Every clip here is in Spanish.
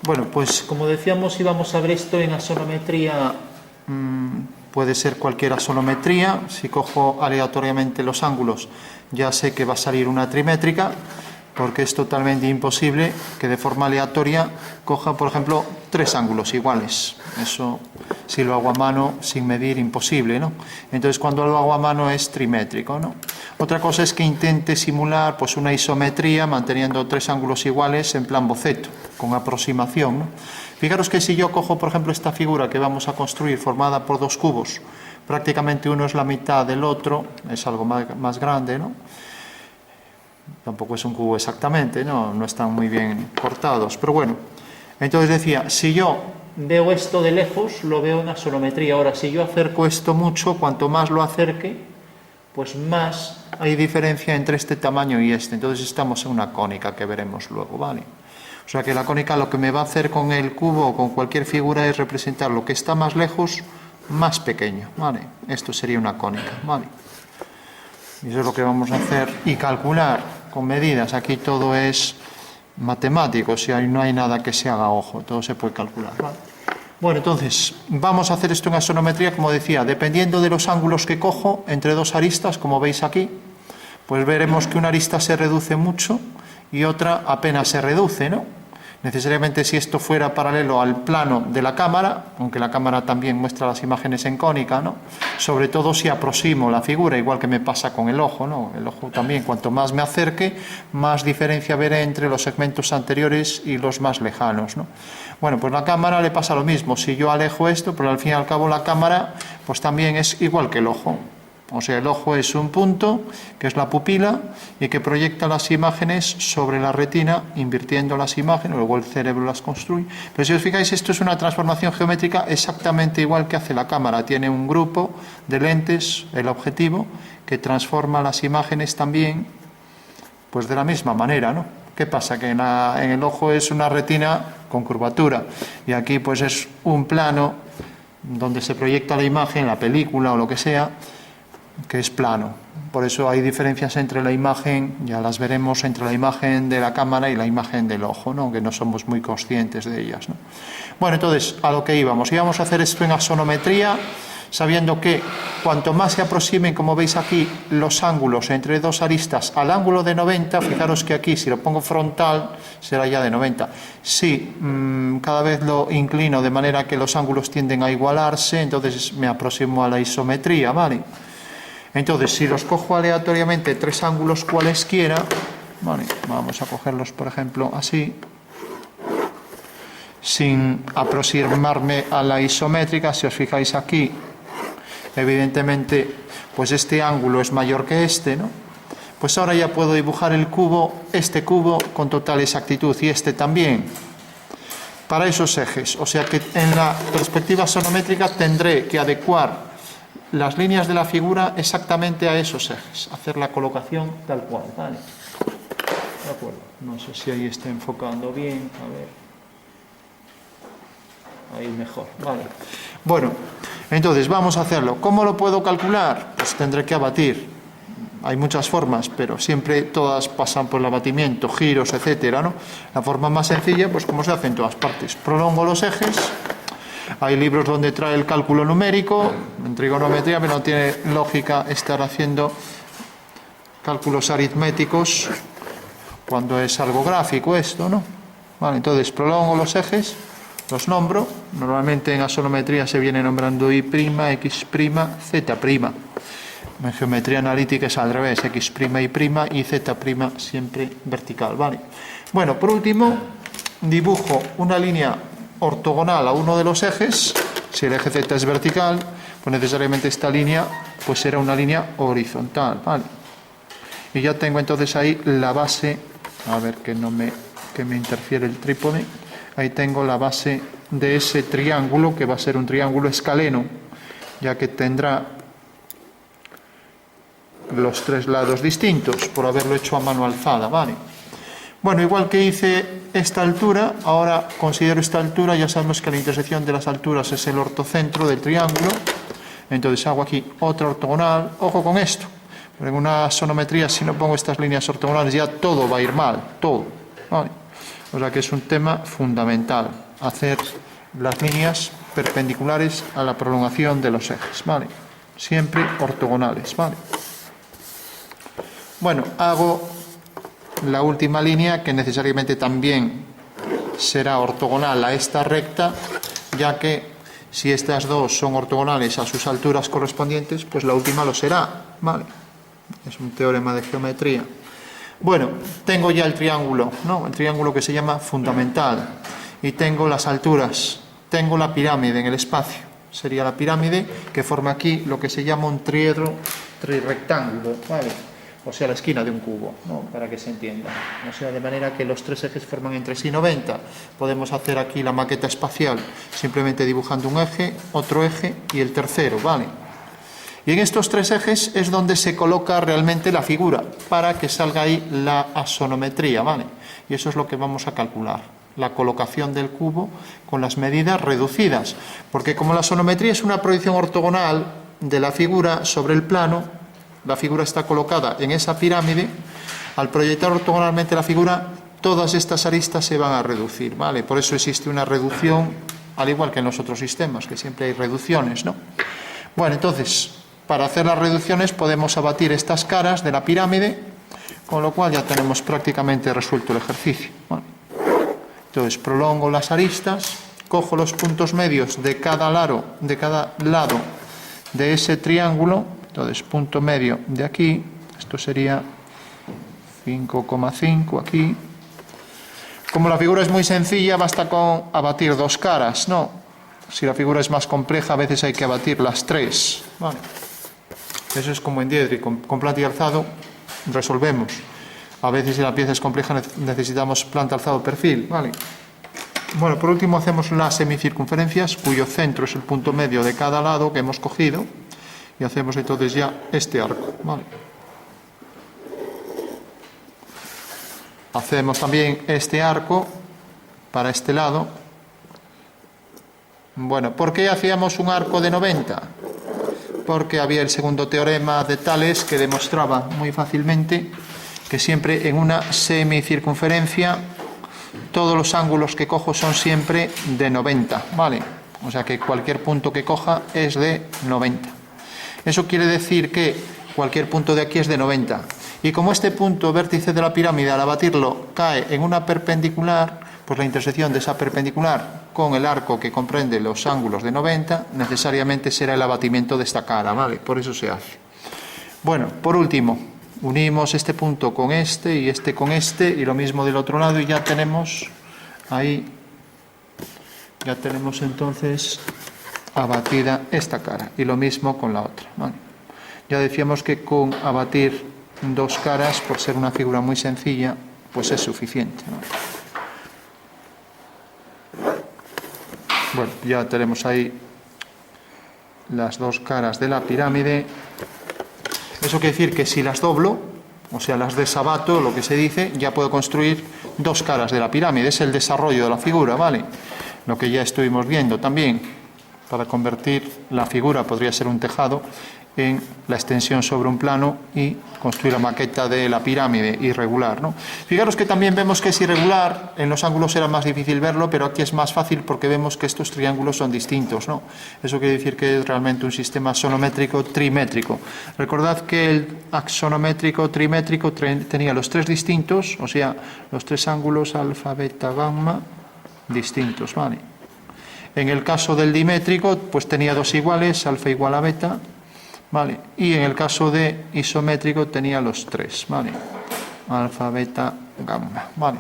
Bueno, pues como decíamos, íbamos a ver esto en asonometría, puede ser cualquier asonometría. Si cojo aleatoriamente los ángulos, ya sé que va a salir una trimétrica, porque es totalmente imposible que de forma aleatoria coja, por ejemplo, 3 ángulos iguales. Eso, si lo hago a mano, sin medir, imposible, ¿no? Entonces, cuando lo hago a mano es trimétrico, ¿no? Otra cosa es que intente simular pues una isometría manteniendo 3 ángulos iguales en plan boceto, con aproximación, ¿no? Fijaros que si yo cojo, por ejemplo, esta figura que vamos a construir formada por 2 cubos, prácticamente uno es la mitad del otro, es algo más grande, ¿no? Tampoco es un cubo exactamente, no están muy bien cortados, pero bueno. Entonces decía, si yo veo esto de lejos, lo veo en asonometría. Ahora, si yo acerco esto mucho, cuanto más lo acerque, pues más hay diferencia entre este tamaño y este. Entonces estamos en una cónica que veremos luego, ¿vale? O sea que la cónica lo que me va a hacer con el cubo o con cualquier figura es representar lo que está más lejos, más pequeño, ¿vale? Esto sería una cónica, ¿vale? Y eso es lo que vamos a hacer y calcular con medidas. Aquí todo es matemático, o sea, no hay nada que se haga a ojo, todo se puede calcular, ¿vale? Bueno, entonces, vamos a hacer esto en asonometría, como decía, dependiendo de los ángulos que cojo entre 2 aristas, como veis aquí, pues veremos que una arista se reduce mucho y otra apenas se reduce, ¿no? Necesariamente si esto fuera paralelo al plano de la cámara, aunque la cámara también muestra las imágenes en cónica, ¿no? Sobre todo si aproximo la figura, igual que me pasa con el ojo, ¿no? El ojo también, cuanto más me acerque, más diferencia veré entre los segmentos anteriores y los más lejanos, ¿no? Bueno, pues la cámara le pasa lo mismo. Si yo alejo esto, pero al fin y al cabo la cámara pues también es igual que el ojo. O sea, el ojo es un punto, que es la pupila, y que proyecta las imágenes sobre la retina, invirtiendo las imágenes, luego el cerebro las construye. Pero si os fijáis, esto es una transformación geométrica exactamente igual que hace la cámara. Tiene un grupo de lentes, el objetivo, que transforma las imágenes también, pues de la misma manera, ¿no? ¿Qué pasa? Que en el ojo es una retina con curvatura, y aquí pues es un plano donde se proyecta la imagen, la película o lo que sea, que es plano. Por eso hay diferencias entre la imagen, ya las veremos, entre la imagen de la cámara y la imagen del ojo, ¿no? Que no somos muy conscientes de ellas, ¿no? Bueno, entonces, a lo que íbamos a hacer esto en asonometría, sabiendo que cuanto más se aproximen, como veis aquí, los ángulos entre 2 aristas al ángulo de 90, fijaros que aquí, si lo pongo frontal, será ya de 90. Si cada vez lo inclino de manera que los ángulos tienden a igualarse, entonces me aproximo a la isometría, ¿vale? Entonces, si los cojo aleatoriamente 3 ángulos cualesquiera, vale, vamos a cogerlos, por ejemplo, así, sin aproximarme a la isométrica. Si os fijáis aquí, evidentemente, pues este ángulo es mayor que este, ¿no? Pues ahora ya puedo dibujar el cubo, este cubo, con total exactitud, y este también, para esos ejes. O sea que en la perspectiva asonométrica tendré que adecuar las líneas de la figura exactamente a esos ejes, hacer la colocación tal cual, ¿vale? De acuerdo, no sé si ahí está enfocando bien, a ver, ahí mejor, vale. Bueno, entonces vamos a hacerlo. ¿Cómo lo puedo calcular? Pues tendré que abatir. Hay muchas formas, pero siempre todas pasan por el abatimiento, giros, etcétera, ¿no? La forma más sencilla, pues como se hace en todas partes, prolongo los ejes. Hay libros donde trae el cálculo numérico, en trigonometría, pero no tiene lógica estar haciendo cálculos aritméticos cuando es algo gráfico esto, ¿no? Vale, entonces prolongo los ejes, los nombro. Normalmente en asonometría se viene nombrando Y', X', Z'. En geometría analítica es al revés, X', Y' y Z' siempre vertical, ¿vale? Bueno, por último, dibujo una línea ortogonal a uno de los ejes. Si el eje Z es vertical, pues necesariamente esta línea pues será una línea horizontal, ¿vale? Y ya tengo entonces ahí la base, a ver que me interfiere el trípode, ahí tengo la base de ese triángulo, que va a ser un triángulo escaleno, ya que tendrá los 3 lados distintos, por haberlo hecho a mano alzada, ¿vale? Bueno, igual que hice esta altura, ahora considero esta altura. Ya sabemos que la intersección de las alturas es el ortocentro del triángulo. Entonces hago aquí otra ortogonal. Ojo con esto, porque en una asonometría, si no pongo estas líneas ortogonales, ya todo va a ir mal, todo, ¿vale? O sea que es un tema fundamental, hacer las líneas perpendiculares a la prolongación de los ejes, ¿vale? Siempre ortogonales, ¿vale? Bueno, hago la última línea que necesariamente también será ortogonal a esta recta, ya que si estas dos son ortogonales a sus alturas correspondientes, pues la última lo será, ¿vale? Es un teorema de geometría. Bueno, tengo ya el triángulo, ¿no? El triángulo que se llama fundamental. Y tengo las alturas, tengo la pirámide en el espacio. Sería la pirámide que forma aquí lo que se llama un triedro trirrectángulo, ¿vale? O sea, la esquina de un cubo, ¿no? Para que se entienda. O sea, de manera que los tres ejes forman entre sí 90. Podemos hacer aquí la maqueta espacial simplemente dibujando un eje, otro eje y el tercero, ¿vale? Y en estos tres ejes es donde se coloca realmente la figura, para que salga ahí la asonometría, ¿vale? Y eso es lo que vamos a calcular, la colocación del cubo con las medidas reducidas. Porque como la asonometría es una proyección ortogonal de la figura sobre el plano, la figura está colocada en esa pirámide, al proyectar ortogonalmente la figura, todas estas aristas se van a reducir, ¿vale? Por eso existe una reducción, al igual que en los otros sistemas, que siempre hay reducciones, ¿no? Bueno, entonces, para hacer las reducciones podemos abatir estas caras de la pirámide, con lo cual ya tenemos prácticamente resuelto el ejercicio. Bueno, entonces prolongo las aristas, cojo los puntos medios de cada lado de ese triángulo. Entonces punto medio de aquí, esto sería 5,5 aquí. Como la figura es muy sencilla, basta con abatir dos caras, ¿no? Si la figura es más compleja, a veces hay que abatir las tres, ¿vale? Eso es como en Diedri, con planta y alzado resolvemos. A veces si la pieza es compleja necesitamos planta, alzado, perfil, ¿vale? Bueno, por último hacemos las semicircunferencias, cuyo centro es el punto medio de cada lado que hemos cogido, y hacemos entonces ya este arco, ¿vale? Hacemos también este arco para este lado. Bueno, ¿por qué hacíamos un arco de 90? Porque había el segundo teorema de Tales que demostraba muy fácilmente que siempre en una semicircunferencia todos los ángulos que cojo son siempre de 90, ¿vale? O sea que cualquier punto que coja es de 90. Eso quiere decir que cualquier punto de aquí es de 90. Y como este punto vértice de la pirámide al abatirlo cae en una perpendicular, pues la intersección de esa perpendicular con el arco que comprende los ángulos de 90 necesariamente será el abatimiento de esta cara, ¿vale? Por eso se hace. Bueno, por último, unimos este punto con este y este con este y lo mismo del otro lado y ya tenemos ahí, ya tenemos entonces abatida esta cara y lo mismo con la otra, ¿vale? Ya decíamos que con abatir dos caras, por ser una figura muy sencilla, pues es suficiente, ¿no? Bueno, ya tenemos ahí las dos caras de la pirámide. Eso quiere decir que si las doblo, o sea, las desabato, lo que se dice, ya puedo construir dos caras de la pirámide. Es el desarrollo de la figura, ¿vale? Lo que ya estuvimos viendo también. Para convertir la figura, podría ser un tejado, en la extensión sobre un plano y construir la maqueta de la pirámide irregular, ¿no? Fijaros que también vemos que es irregular, en los ángulos era más difícil verlo, pero aquí es más fácil porque vemos que estos triángulos son distintos, ¿no? Eso quiere decir que es realmente un sistema axonométrico trimétrico. Recordad que el axonométrico trimétrico tenía los tres distintos, o sea, los tres ángulos alfa, beta, gamma distintos, ¿vale? En el caso del dimétrico, pues tenía dos iguales, alfa igual a beta, ¿vale? Y en el caso de isométrico tenía los tres, ¿vale? Alfa, beta, gamma, ¿vale?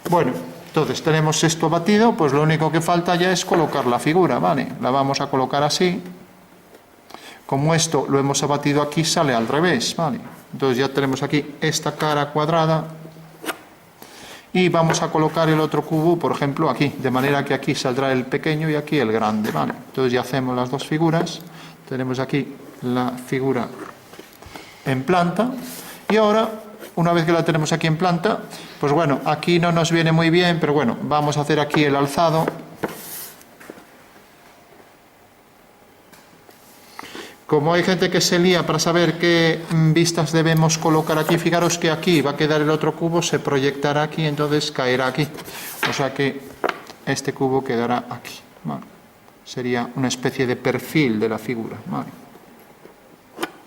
Bueno, entonces tenemos esto batido, pues lo único que falta ya es colocar la figura, ¿vale? La vamos a colocar así. Como esto lo hemos abatido aquí, sale al revés, ¿vale? Entonces ya tenemos aquí esta cara cuadrada y vamos a colocar el otro cubo, por ejemplo, aquí, de manera que aquí saldrá el pequeño y aquí el grande, ¿vale? Entonces ya hacemos las dos figuras, tenemos aquí la figura en planta y ahora, una vez que la tenemos aquí en planta, pues bueno, aquí no nos viene muy bien, pero bueno, vamos a hacer aquí el alzado Como hay gente que se lía para saber qué vistas debemos colocar aquí, fijaros que aquí va a quedar el otro cubo, se proyectará aquí, entonces caerá aquí. O sea que este cubo quedará aquí. ¿Vale? Sería una especie de perfil de la figura. ¿Vale?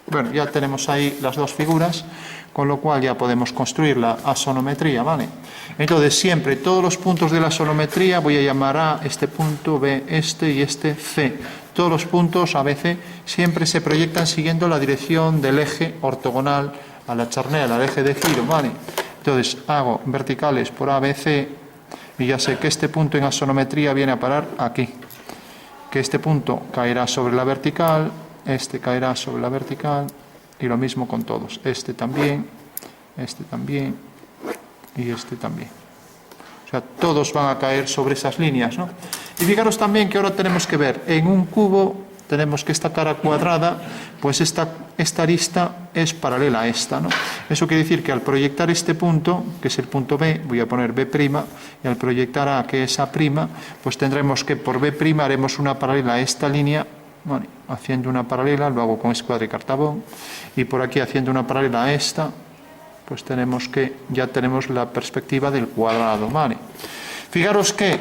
Bueno, ya tenemos ahí las dos figuras, con lo cual ya podemos construir la asonometría, ¿vale? Entonces siempre todos los puntos de la asonometría voy a llamar A, este punto, B, este y este C. Todos los puntos A, B, C siempre se proyectan siguiendo la dirección del eje ortogonal a la charnea, al eje de giro, ¿vale? Entonces hago verticales por A, B, C y ya sé que este punto en asonometría viene a parar aquí. Que este punto caerá sobre la vertical, este caerá sobre la vertical y lo mismo con todos. Este también y este también. O sea, todos van a caer sobre esas líneas, ¿no? Y fijaros también que ahora tenemos que ver, en un cubo tenemos que esta cara cuadrada, pues esta arista es paralela a esta, ¿no? Eso quiere decir que al proyectar este punto, que es el punto B, voy a poner B', y al proyectar A, que es A', pues tendremos que por B' haremos una paralela a esta línea, ¿vale? Haciendo una paralela, lo hago con escuadra y cartabón, y por aquí haciendo una paralela a esta, pues tenemos que, ya tenemos la perspectiva del cuadrado, ¿vale? Fijaros que,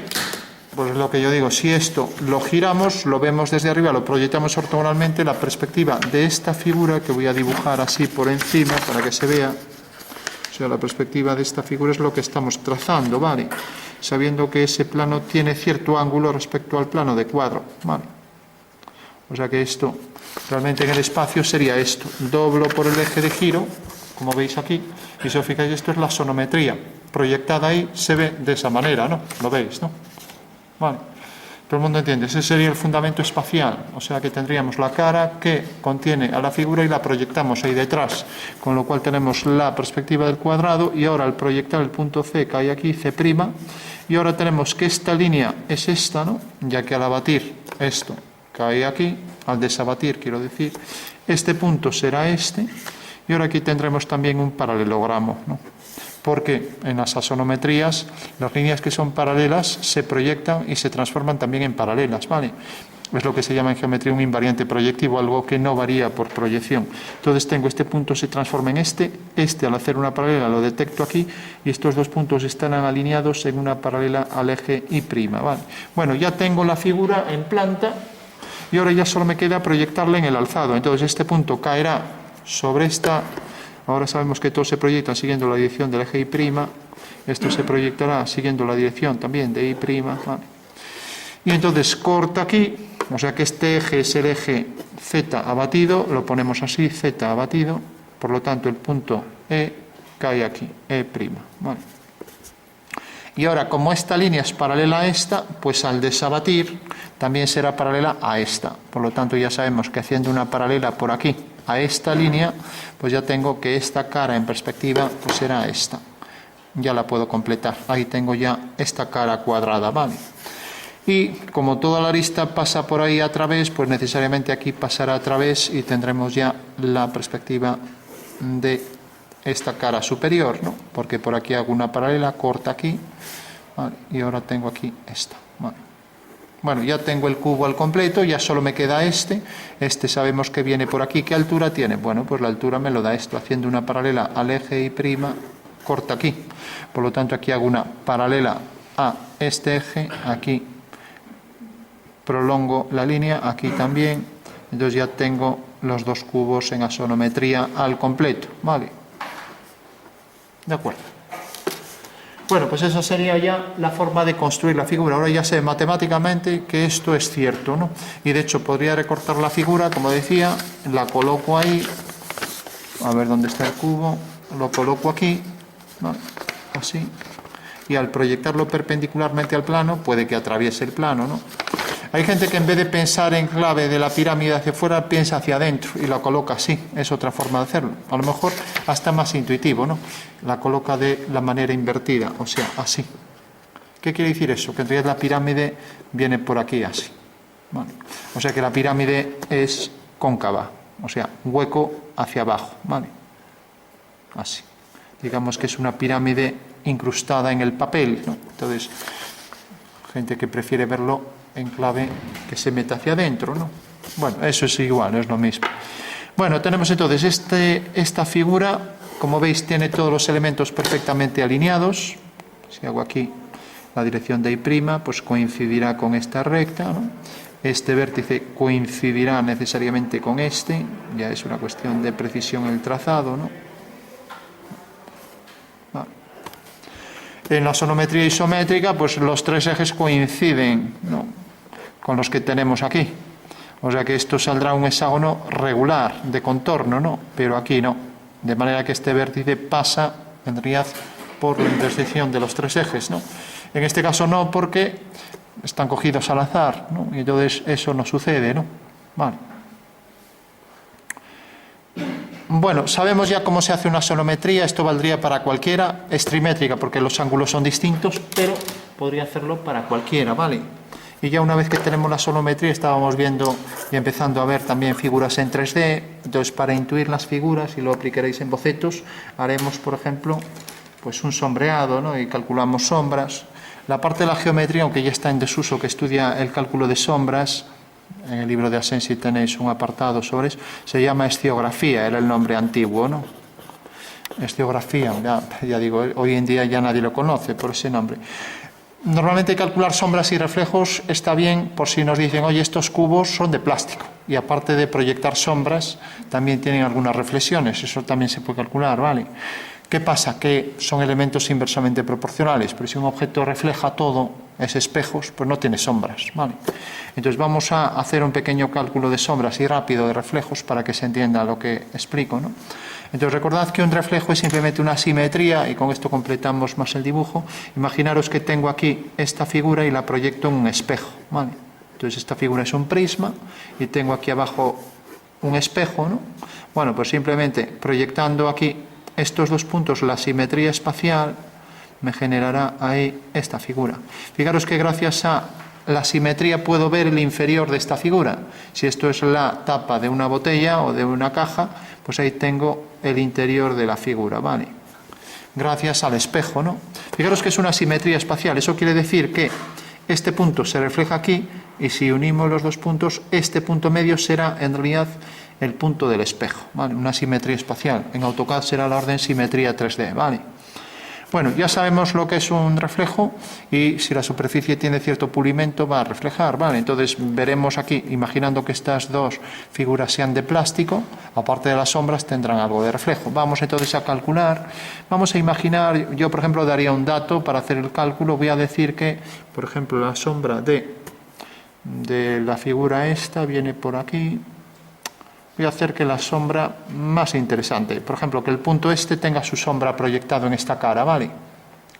pues lo que yo digo, si esto lo giramos, lo vemos desde arriba, lo proyectamos ortogonalmente, la perspectiva de esta figura, que voy a dibujar así por encima para que se vea, o sea, la perspectiva de esta figura es lo que estamos trazando, ¿vale? Sabiendo que ese plano tiene cierto ángulo respecto al plano de cuadro, ¿vale? O sea que esto, realmente en el espacio sería esto, doblo por el eje de giro, como veis aquí, y si os fijáis, esto es la sonometría, proyectada ahí, se ve de esa manera, ¿no? Lo veis, ¿no? Vale, todo el mundo entiende, ese sería el fundamento espacial, o sea que tendríamos la cara que contiene a la figura y la proyectamos ahí detrás, con lo cual tenemos la perspectiva del cuadrado y ahora al proyectar el punto C cae aquí, C', y ahora tenemos que esta línea es esta, ¿no? Ya que al abatir esto cae aquí, al desabatir quiero decir, este punto será este, y ahora aquí tendremos también un paralelogramo, ¿no? Porque en las asonometrías las líneas que son paralelas se proyectan y se transforman también en paralelas, ¿vale? Es lo que se llama en geometría un invariante proyectivo, algo que no varía por proyección. Entonces tengo este punto se transforma en este al hacer una paralela lo detecto aquí y estos dos puntos están alineados en una paralela al eje Y', ¿vale? Bueno, ya tengo la figura en planta y ahora ya solo me queda proyectarla en el alzado. Entonces este punto caerá sobre esta. Ahora sabemos que todo se proyecta siguiendo la dirección del eje Y', esto se proyectará siguiendo la dirección también de Y', ¿vale? Y entonces corta aquí, o sea que este eje es el eje Z abatido, lo ponemos así, Z abatido, por lo tanto el punto E cae aquí, E', ¿vale? Y ahora, como esta línea es paralela a esta, pues al desabatir también será paralela a esta, por lo tanto ya sabemos que haciendo una paralela por aquí a esta línea, pues ya tengo que esta cara en perspectiva pues será esta. Ya la puedo completar. Ahí tengo ya esta cara cuadrada, ¿vale? Y como toda la arista pasa por ahí a través, pues necesariamente aquí pasará a través y tendremos ya la perspectiva de esta cara superior, ¿no? Porque por aquí hago una paralela, corta aquí, ¿vale? Y ahora tengo aquí esta, ¿vale? Bueno, ya tengo el cubo al completo, ya solo me queda este sabemos que viene por aquí. ¿Qué altura tiene? Bueno, pues la altura me lo da esto, haciendo una paralela al eje Y', corta aquí. Por lo tanto, aquí hago una paralela a este eje, aquí prolongo la línea, aquí también, entonces ya tengo los dos cubos en asonometría al completo, ¿vale? De acuerdo. Bueno, pues esa sería ya la forma de construir la figura. Ahora ya sé matemáticamente que esto es cierto, ¿no? Y de hecho podría recortar la figura, como decía, la coloco ahí, a ver dónde está el cubo, lo coloco aquí, ¿no? Así, y al proyectarlo perpendicularmente al plano, puede que atraviese el plano, ¿no? Hay gente que en vez de pensar en clave de la pirámide hacia afuera, piensa hacia adentro y la coloca así. Es otra forma de hacerlo. A lo mejor hasta más intuitivo, ¿no? La coloca de la manera invertida, o sea, así. ¿Qué quiere decir eso? Que en realidad la pirámide viene por aquí así. ¿Vale? O sea que la pirámide es cóncava, o sea, hueco hacia abajo, ¿vale? Así. Digamos que es una pirámide incrustada en el papel, ¿no? Entonces, gente que prefiere verlo en clave que se mete hacia adentro, ¿no? Bueno, eso es igual, es lo mismo. Bueno, tenemos entonces esta figura, como veis, tiene todos los elementos perfectamente alineados. Si hago aquí la dirección de I', pues coincidirá con esta recta, ¿no? Este vértice coincidirá necesariamente con este, ya es una cuestión de precisión el trazado, ¿no? Vale. En la sonometría isométrica, pues los tres ejes coinciden, ¿no?, con los que tenemos aquí. O sea que esto saldrá un hexágono regular, de contorno, ¿no? Pero aquí no. De manera que este vértice pasa, en realidad, por la intersección de los tres ejes, ¿no? En este caso no, porque están cogidos al azar, ¿no? Y entonces eso no sucede, ¿no? Vale. Bueno, sabemos ya cómo se hace una sonometría. Esto valdría para cualquiera. Es trimétrica porque los ángulos son distintos, pero podría hacerlo para cualquiera, ¿vale? Y ya una vez que tenemos la sonometría, estábamos viendo y empezando a ver también figuras en 3D. Entonces, para intuir las figuras, y lo aplicaréis en bocetos, haremos, por ejemplo, pues un sombreado, ¿no? Y calculamos sombras. La parte de la geometría, aunque ya está en desuso, que estudia el cálculo de sombras, en el libro de Asensi tenéis un apartado sobre eso, se llama esciografía, era el nombre antiguo, ¿no? Esciografía, ya digo, hoy en día ya nadie lo conoce por ese nombre. Normalmente calcular sombras y reflejos está bien por si nos dicen, oye, estos cubos son de plástico, y aparte de proyectar sombras, también tienen algunas reflexiones, eso también se puede calcular, ¿vale? ¿Qué pasa? Que son elementos inversamente proporcionales, pero si un objeto refleja todo, es espejos, pues no tiene sombras, ¿vale? Entonces vamos a hacer un pequeño cálculo de sombras y rápido de reflejos para que se entienda lo que explico, ¿no? Entonces recordad que un reflejo es simplemente una simetría, y con esto completamos más el dibujo. Imaginaros que tengo aquí esta figura y la proyecto en un espejo, ¿vale? Entonces esta figura es un prisma y tengo aquí abajo un espejo, ¿no? Bueno, pues simplemente proyectando aquí estos dos puntos, la simetría espacial me generará ahí esta figura. Fijaros que gracias a la simetría puedo ver el inferior de esta figura. Si esto es la tapa de una botella o de una caja, pues ahí tengo el interior de la figura, ¿vale? Gracias al espejo, ¿no? Fijaros que es una simetría espacial. Eso quiere decir que este punto se refleja aquí, y si unimos los dos puntos, este punto medio será en realidad el punto del espejo, ¿vale? Una simetría espacial. En AutoCAD será la orden simetría 3D, ¿vale? Bueno, ya sabemos lo que es un reflejo, y si la superficie tiene cierto pulimento va a reflejar, ¿vale? Entonces veremos aquí, imaginando que estas dos figuras sean de plástico, aparte de las sombras tendrán algo de reflejo. Vamos entonces a calcular, vamos a imaginar, yo por ejemplo daría un dato para hacer el cálculo. Voy a decir que, por ejemplo, la sombra de la figura esta viene por aquí. Voy a hacer que la sombra más interesante, por ejemplo, que el punto este tenga su sombra proyectado en esta cara, ¿vale?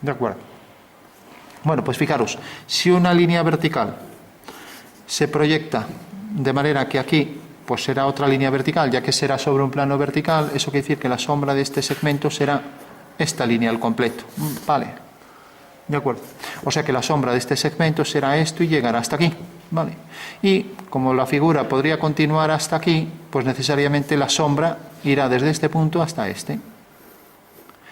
De acuerdo. Bueno, pues fijaros, si una línea vertical se proyecta de manera que aquí pues será otra línea vertical, ya que será sobre un plano vertical, eso quiere decir que la sombra de este segmento será esta línea al completo, ¿vale? ¿De acuerdo? O sea que la sombra de este segmento será esto y llegará hasta aquí, ¿vale? Y como la figura podría continuar hasta aquí, pues necesariamente la sombra irá desde este punto hasta este.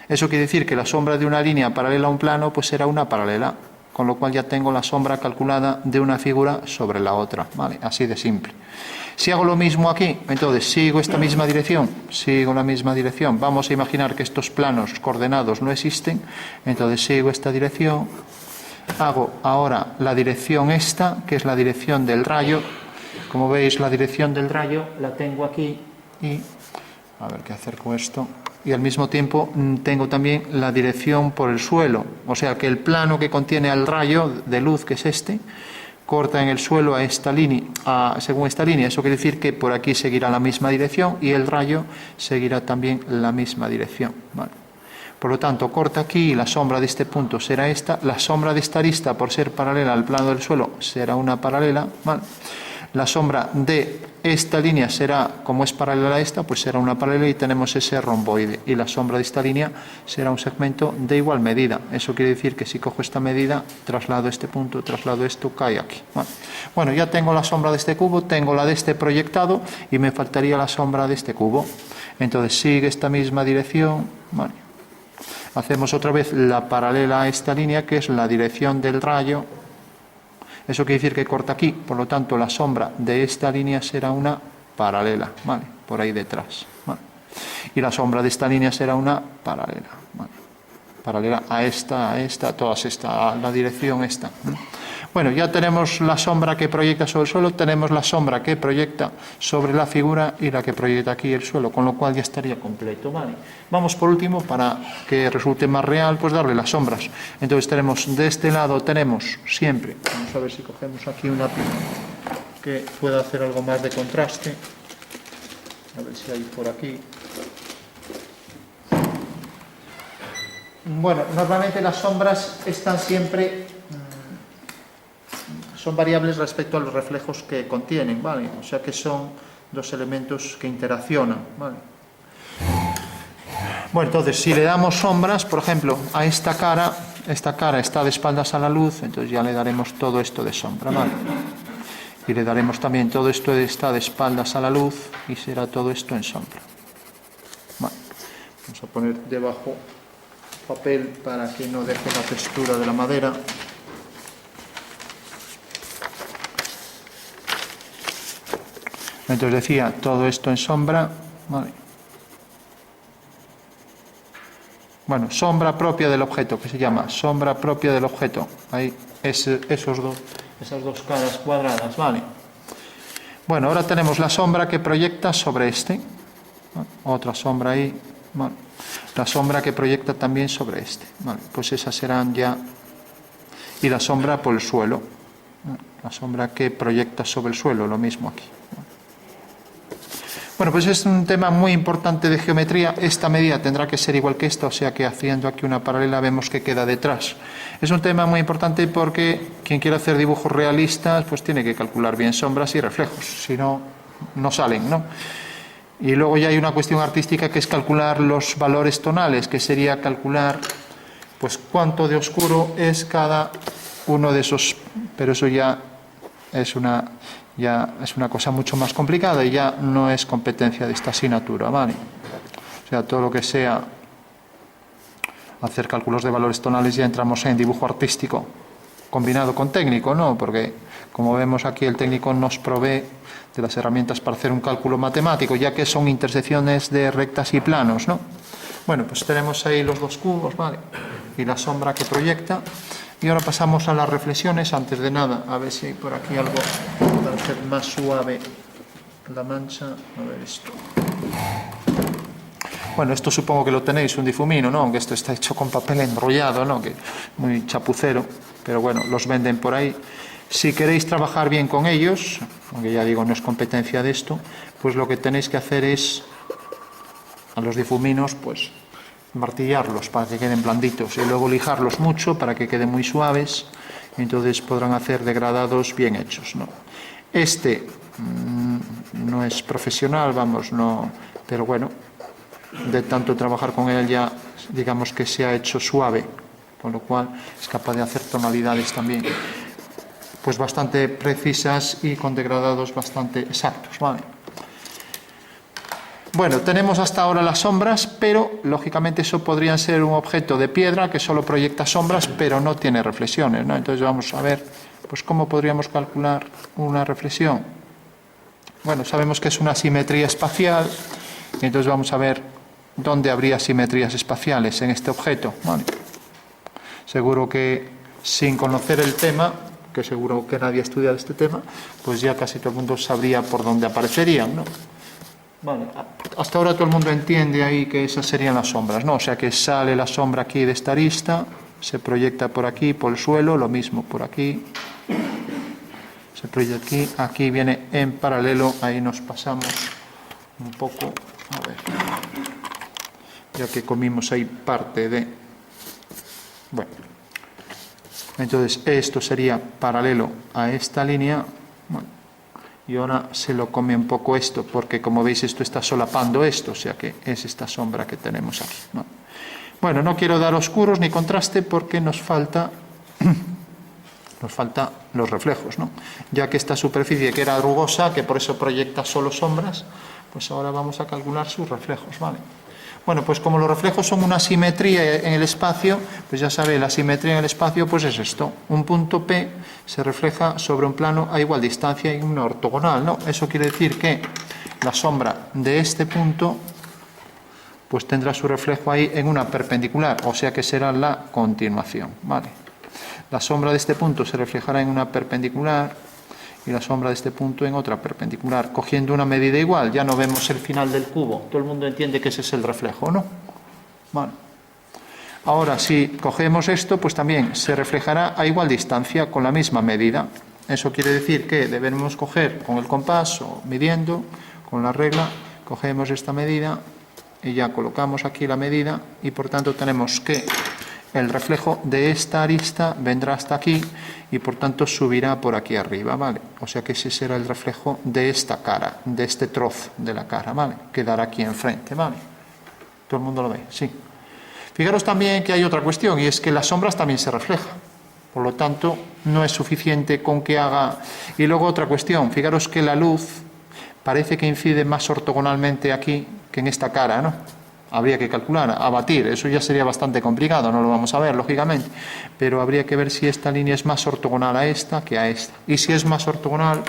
Eso quiere decir que la sombra de una línea paralela a un plano pues será una paralela, con lo cual ya tengo la sombra calculada de una figura sobre la otra, ¿vale? Así de simple. Si hago lo mismo aquí, entonces sigo esta misma dirección, sigo la misma dirección. Vamos a imaginar que estos planos coordenados no existen, entonces sigo esta dirección. Hago ahora la dirección esta, que es la dirección del rayo. Como veis, la dirección del rayo la tengo aquí, y a ver qué hacer con esto. Y al mismo tiempo tengo también la dirección por el suelo, o sea que el plano que contiene al rayo de luz, que es este, corta en el suelo a esta línea, según esta línea. Eso quiere decir que por aquí seguirá la misma dirección y el rayo seguirá también la misma dirección, ¿vale? Por lo tanto, corta aquí y la sombra de este punto será esta. La sombra de esta arista, por ser paralela al plano del suelo, será una paralela, ¿vale? La sombra de esta línea será, como es paralela a esta, pues será una paralela, y tenemos ese romboide. Y la sombra de esta línea será un segmento de igual medida. Eso quiere decir que si cojo esta medida, traslado este punto, traslado esto, cae aquí. Bueno, ya tengo la sombra de este cubo, tengo la de este proyectado, y me faltaría la sombra de este cubo. Entonces sigue esta misma dirección, ¿vale? Hacemos otra vez la paralela a esta línea, que es la dirección del rayo, Eso quiere decir que corta aquí, por lo tanto la sombra de esta línea será una paralela, ¿vale? Por ahí detrás, ¿vale? Y la sombra de esta línea será una paralela, ¿vale? Paralela a esta, todas esta, a la dirección esta. Bueno, ya tenemos la sombra que proyecta sobre el suelo, tenemos la sombra que proyecta sobre la figura y la que proyecta aquí el suelo, con lo cual ya estaría completo, ¿vale? Vamos por último, para que resulte más real, pues darle las sombras. Entonces tenemos, de este lado tenemos siempre, vamos a ver si cogemos aquí una que pueda hacer algo más de contraste, a ver si hay por aquí. Bueno, normalmente las sombras están siempre, son variables respecto a los reflejos que contienen, ¿vale? O sea que son dos elementos que interaccionan, ¿vale? Bueno, entonces, si le damos sombras, por ejemplo, a esta cara está de espaldas a la luz, entonces ya le daremos todo esto de sombra, ¿vale? Y le daremos también todo esto está de espaldas a la luz y será todo esto en sombra. Vale. Vamos a poner debajo papel para que no deje la textura de la madera. Entonces decía, todo esto en sombra, vale. Bueno, sombra propia del objeto, que se llama sombra propia del objeto. Ahí, esas dos caras cuadradas, vale. Bueno, ahora tenemos la sombra que proyecta sobre este. Otra sombra ahí, vale. La sombra que proyecta también sobre este, vale. Pues esas serán ya. Y la sombra por el suelo. La sombra que proyecta sobre el suelo, lo mismo aquí. Bueno, pues es un tema muy importante de geometría. Esta medida tendrá que ser igual que esta, o sea que haciendo aquí una paralela vemos que queda detrás. Es un tema muy importante porque quien quiera hacer dibujos realistas pues tiene que calcular bien sombras y reflejos, si no, no salen, ¿no? Y luego ya hay una cuestión artística que es calcular los valores tonales, que sería calcular pues cuánto de oscuro es cada uno de esos, pero eso ya es una cosa mucho más complicada y ya no es competencia de esta asignatura, ¿vale? O sea, todo lo que sea hacer cálculos de valores tonales ya entramos en dibujo artístico combinado con técnico, ¿no? Porque como vemos aquí el técnico nos provee de las herramientas para hacer un cálculo matemático, ya que son intersecciones de rectas y planos, ¿no? Bueno, pues tenemos ahí los dos cubos, ¿vale? Y la sombra que proyecta. Y ahora pasamos a las reflexiones. Antes de nada, a ver si hay por aquí algo para hacer más suave la mancha. A ver esto. Bueno, esto supongo que lo tenéis, un difumino, ¿no? Aunque esto está hecho con papel enrollado, ¿no? Que muy chapucero, pero bueno, los venden por ahí. Si queréis trabajar bien con ellos, aunque ya digo, no es competencia de esto, pues lo que tenéis que hacer es, a los difuminos, pues martillarlos para que queden blanditos y luego lijarlos mucho para que queden muy suaves, y entonces podrán hacer degradados bien hechos, ¿no? Este no es profesional, vamos, no, pero bueno, de tanto trabajar con él ya digamos que se ha hecho suave, con lo cual es capaz de hacer tonalidades también pues bastante precisas y con degradados bastante exactos, ¿vale? Bueno, tenemos hasta ahora las sombras, pero lógicamente eso podría ser un objeto de piedra que solo proyecta sombras, pero no tiene reflexiones, ¿no? Entonces vamos a ver, pues cómo podríamos calcular una reflexión. Bueno, sabemos que es una simetría espacial, y entonces vamos a ver dónde habría simetrías espaciales en este objeto, ¿vale? Seguro que sin conocer el tema, que seguro que nadie ha estudiado este tema, pues ya casi todo el mundo sabría por dónde aparecerían, ¿no? Vale, hasta ahora todo el mundo entiende ahí que esas serían las sombras, ¿no? O sea que sale la sombra aquí de esta arista, se proyecta por aquí, por el suelo, lo mismo por aquí, se proyecta aquí, aquí viene en paralelo, ahí nos pasamos un poco, a ver, ya que comimos ahí parte de, bueno, entonces esto sería paralelo a esta línea, bueno, y ahora se lo come un poco esto, porque como veis esto está solapando esto, o sea que es esta sombra que tenemos aquí, ¿no? Bueno, no quiero dar oscuros ni contraste porque nos falta nos faltan los reflejos, ¿no? Ya que esta superficie que era rugosa, que por eso proyecta solo sombras, pues ahora vamos a calcular sus reflejos, ¿vale? Bueno, pues como los reflejos son una simetría en el espacio, pues ya sabéis, la simetría en el espacio pues es esto. Un punto P se refleja sobre un plano a igual distancia y una ortogonal, ¿no? Eso quiere decir que la sombra de este punto pues tendrá su reflejo ahí en una perpendicular, o sea que será la continuación, ¿vale? La sombra de este punto se reflejará en una perpendicular y la sombra de este punto en otra perpendicular, cogiendo una medida igual. Ya no vemos el final del cubo. Todo el mundo entiende que ese es el reflejo, ¿no? Bueno. Ahora, si cogemos esto, pues también se reflejará a igual distancia con la misma medida. Eso quiere decir que debemos coger con el compás o midiendo, con la regla, cogemos esta medida y ya colocamos aquí la medida y por tanto tenemos que el reflejo de esta arista vendrá hasta aquí y por tanto subirá por aquí arriba, ¿vale? O sea que ese será el reflejo de esta cara, de este trozo de la cara, ¿vale? Quedará aquí enfrente, ¿vale? ¿Todo el mundo lo ve? Sí. Fijaros también que hay otra cuestión y es que las sombras también se reflejan. Por lo tanto, no es suficiente con que haga... Y luego otra cuestión, fijaros que la luz parece que incide más ortogonalmente aquí que en esta cara, ¿no? Habría que calcular, abatir, eso ya sería bastante complicado, no lo vamos a ver, lógicamente, pero habría que ver si esta línea es más ortogonal a esta que a esta. Y si es más ortogonal,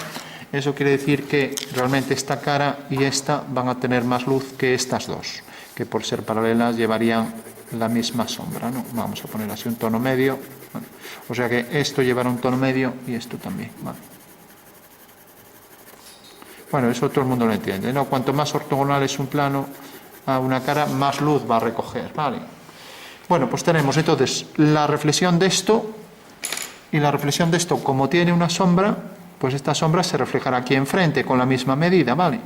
eso quiere decir que realmente esta cara y esta van a tener más luz que estas dos, que por ser paralelas llevarían la misma sombra, ¿no? Vamos a poner así un tono medio, ¿vale? O sea que esto llevará un tono medio y esto también, ¿vale? Bueno, eso todo el mundo lo entiende, ¿no? Cuanto más ortogonal es un plano a una cara, más luz va a recoger, ¿vale? Bueno, pues tenemos entonces la reflexión de esto y la reflexión de esto, como tiene una sombra, pues esta sombra se reflejará aquí enfrente con la misma medida, ¿vale?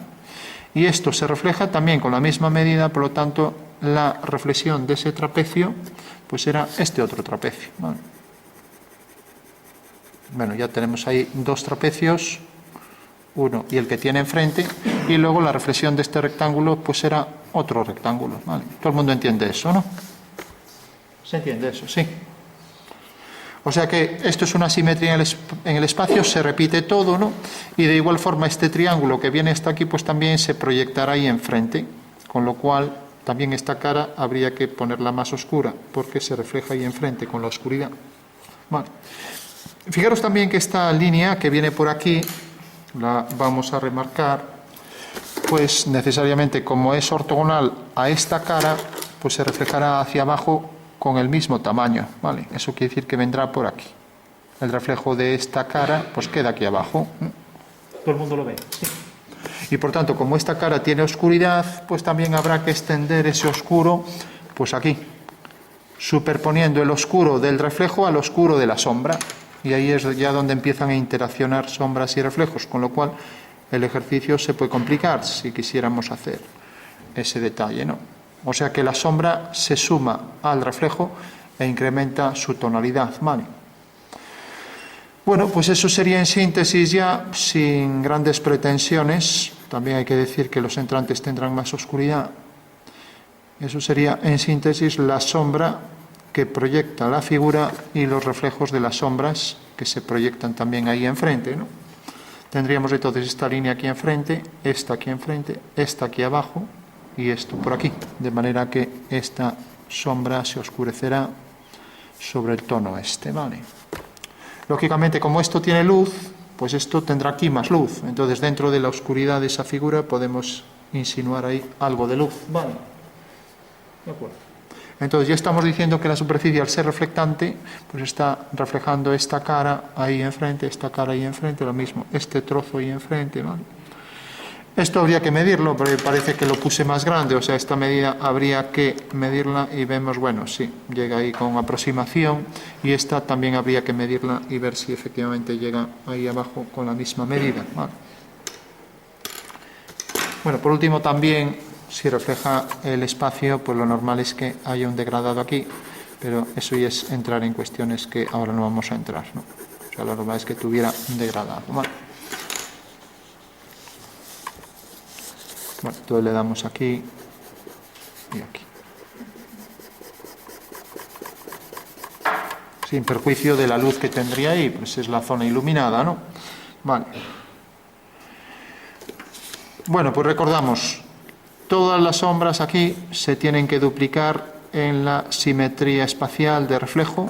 Y esto se refleja también con la misma medida, por lo tanto, la reflexión de ese trapecio, pues será este otro trapecio, ¿vale? Bueno, ya tenemos ahí dos trapecios, uno y el que tiene enfrente, y luego la reflexión de este rectángulo pues será otro rectángulo, ¿vale? Todo el mundo entiende eso, ¿no? ¿Se entiende eso? Sí. O sea que esto es una simetría en el espacio, se repite todo, ¿no? Y de igual forma este triángulo que viene hasta aquí pues también se proyectará ahí enfrente, con lo cual también esta cara habría que ponerla más oscura porque se refleja ahí enfrente con la oscuridad. Vale. Fijaros también que esta línea que viene por aquí la vamos a remarcar, pues necesariamente como es ortogonal a esta cara, pues se reflejará hacia abajo con el mismo tamaño, ¿vale? Eso quiere decir que vendrá por aquí. El reflejo de esta cara, pues queda aquí abajo. ¿Todo el mundo lo ve? Sí. Y por tanto, como esta cara tiene oscuridad, pues también habrá que extender ese oscuro, pues aquí, superponiendo el oscuro del reflejo al oscuro de la sombra. Y ahí es ya donde empiezan a interaccionar sombras y reflejos, con lo cual el ejercicio se puede complicar si quisiéramos hacer ese detalle, ¿no? O sea que la sombra se suma al reflejo e incrementa su tonalidad, ¿vale? Bueno, pues eso sería en síntesis ya, sin grandes pretensiones. También hay que decir que los entrantes tendrán más oscuridad. Eso sería en síntesis la sombra que proyecta la figura y los reflejos de las sombras que se proyectan también ahí enfrente, ¿no? Tendríamos entonces esta línea aquí enfrente, esta aquí enfrente, esta aquí abajo y esto por aquí, de manera que esta sombra se oscurecerá sobre el tono este, ¿vale? Lógicamente, como esto tiene luz, pues esto tendrá aquí más luz, entonces dentro de la oscuridad de esa figura podemos insinuar ahí algo de luz, ¿vale? De acuerdo. Entonces ya estamos diciendo que la superficie, al ser reflectante, pues está reflejando esta cara ahí enfrente, esta cara ahí enfrente, lo mismo, este trozo ahí enfrente, ¿vale? Esto habría que medirlo, pero parece que lo puse más grande, o sea, esta medida habría que medirla y vemos, bueno, sí, llega ahí con aproximación, y esta también habría que medirla y ver si efectivamente llega ahí abajo con la misma medida, ¿vale? Bueno, por último también, si refleja el espacio, pues lo normal es que haya un degradado aquí, pero eso ya es entrar en cuestiones que ahora no vamos a entrar, ¿no? O sea, lo normal es que tuviera un degradado, ¿vale? Bueno, entonces le damos aquí y aquí. sin perjuicio de la luz que tendría ahí, pues es la zona iluminada, ¿no? Vale. Bueno, pues recordamos, todas las sombras aquí se tienen que duplicar en la simetría espacial de reflejo,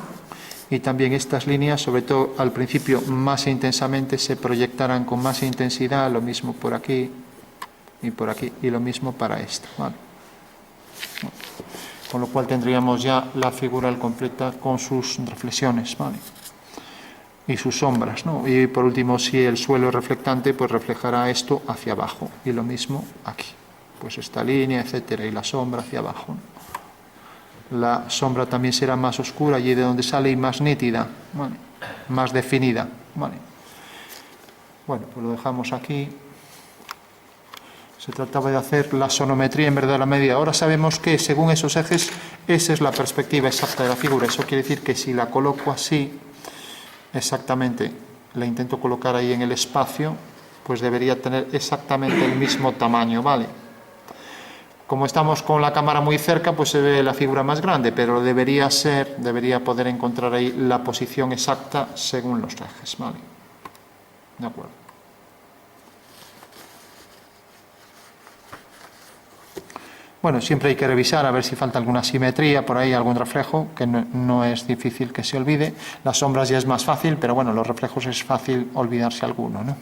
y también estas líneas, sobre todo al principio más intensamente, se proyectarán con más intensidad, lo mismo por aquí y lo mismo para esta, ¿vale? Con lo cual tendríamos ya la figura al completa con sus reflexiones, ¿vale? Y sus sombras, ¿no? Y por último, si el suelo es reflectante, pues reflejará esto hacia abajo, y lo mismo aquí, pues esta línea, etcétera, y la sombra hacia abajo, ¿no? La sombra también será más oscura allí de donde sale y más nítida, ¿vale? Más definida, ¿vale? Bueno, pues lo dejamos aquí. Se trataba de hacer la sonometría en verdad a la media. Ahora sabemos que según esos ejes, esa es la perspectiva exacta de la figura. Eso quiere decir que si la coloco así, exactamente, la intento colocar ahí en el espacio, pues debería tener exactamente el mismo tamaño, ¿vale? Como estamos con la cámara muy cerca, pues se ve la figura más grande, pero debería poder encontrar ahí la posición exacta según los ejes, ¿vale? De acuerdo. Bueno, siempre hay que revisar a ver si falta alguna simetría, por ahí algún reflejo, que no es difícil que se olvide. Las sombras ya es más fácil, pero bueno, los reflejos es fácil olvidarse alguno, ¿no?